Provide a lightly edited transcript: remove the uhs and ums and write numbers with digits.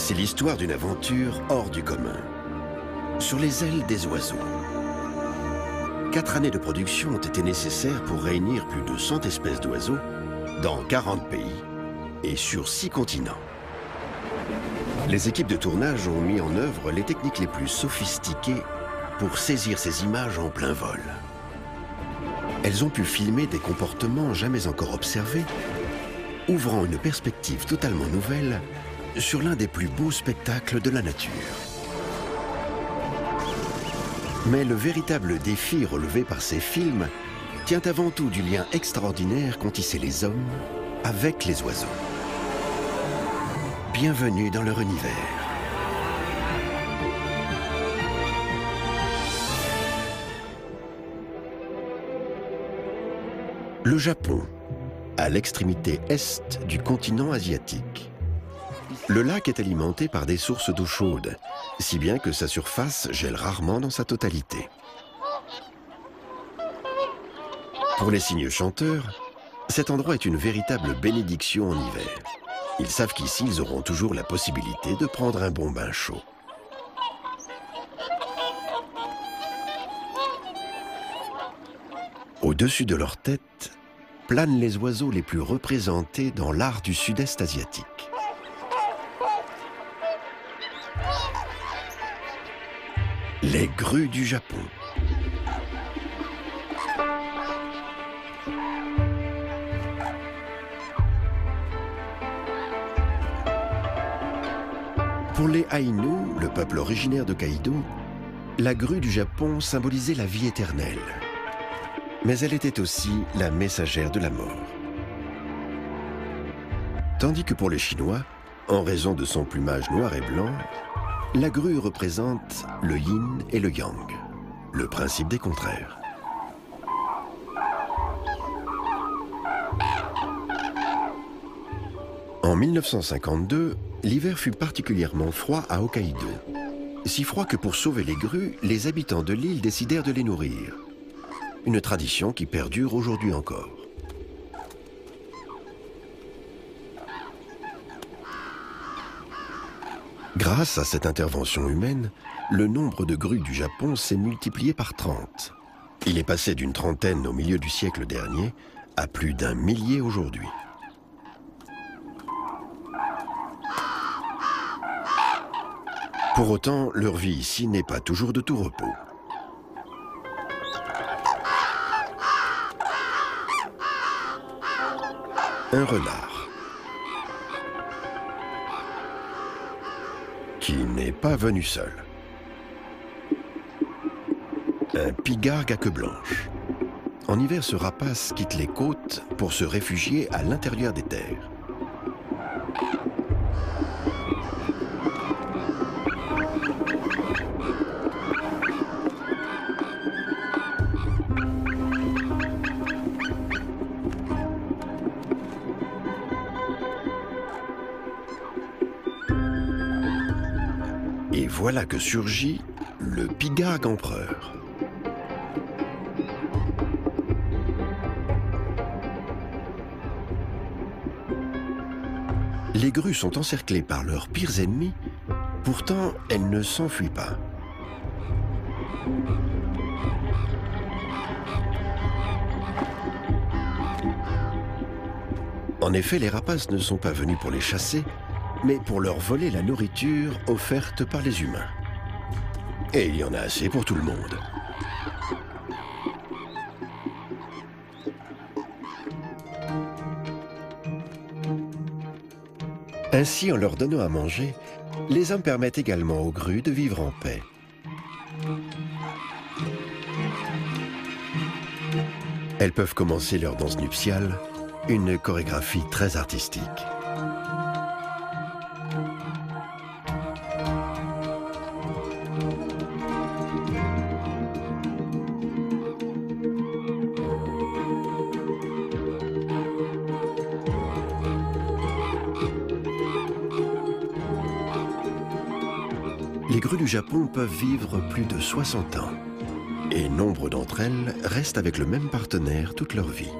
C'est l'histoire d'une aventure hors du commun. Sur les ailes des oiseaux. 4 années de production ont été nécessaires pour réunir plus de 100 espèces d'oiseaux dans 40 pays et sur 6 continents. Les équipes de tournage ont mis en œuvre les techniques les plus sophistiquées pour saisir ces images en plein vol. Elles ont pu filmer des comportements jamais encore observés, ouvrant une perspective totalement nouvelle sur l'un des plus beaux spectacles de la nature. Mais le véritable défi relevé par ces films tient avant tout du lien extraordinaire qu'ont tissé les hommes avec les oiseaux. Bienvenue dans leur univers. Le Japon, à l'extrémité est du continent asiatique. Le lac est alimenté par des sources d'eau chaude, si bien que sa surface gèle rarement dans sa totalité. Pour les cygnes chanteurs, cet endroit est une véritable bénédiction en hiver. Ils savent qu'ici, ils auront toujours la possibilité de prendre un bon bain chaud. Au-dessus de leur tête, planent les oiseaux les plus représentés dans l'art du sud-est asiatique. Les grues du Japon. Pour les Aïnous, le peuple originaire d'Hokkaido, la grue du Japon symbolisait la vie éternelle. Mais elle était aussi la messagère de la mort. Tandis que pour les Chinois, en raison de son plumage noir et blanc, la grue représente le yin et le yang, le principe des contraires. En 1952, l'hiver fut particulièrement froid à Hokkaido. Si froid que pour sauver les grues, les habitants de l'île décidèrent de les nourrir. Une tradition qui perdure aujourd'hui encore. Grâce à cette intervention humaine, le nombre de grues du Japon s'est multiplié par 30. Il est passé d'une trentaine au milieu du siècle dernier à plus d'1 millier aujourd'hui. Pour autant, leur vie ici n'est pas toujours de tout repos. Un renard qui n'est pas venu seul. Un pigargue à queue blanche. En hiver, ce rapace quitte les côtes pour se réfugier à l'intérieur des terres. Et voilà que surgit le pigargue empereur. Les grues sont encerclées par leurs pires ennemis, pourtant elles ne s'enfuient pas. En effet, les rapaces ne sont pas venus pour les chasser, mais pour leur voler la nourriture offerte par les humains. Et il y en a assez pour tout le monde. Ainsi, en leur donnant à manger, les hommes permettent également aux grues de vivre en paix. Elles peuvent commencer leur danse nuptiale, une chorégraphie très artistique. Les grues du Japon peuvent vivre plus de 60 ans et nombre d'entre elles restent avec le même partenaire toute leur vie.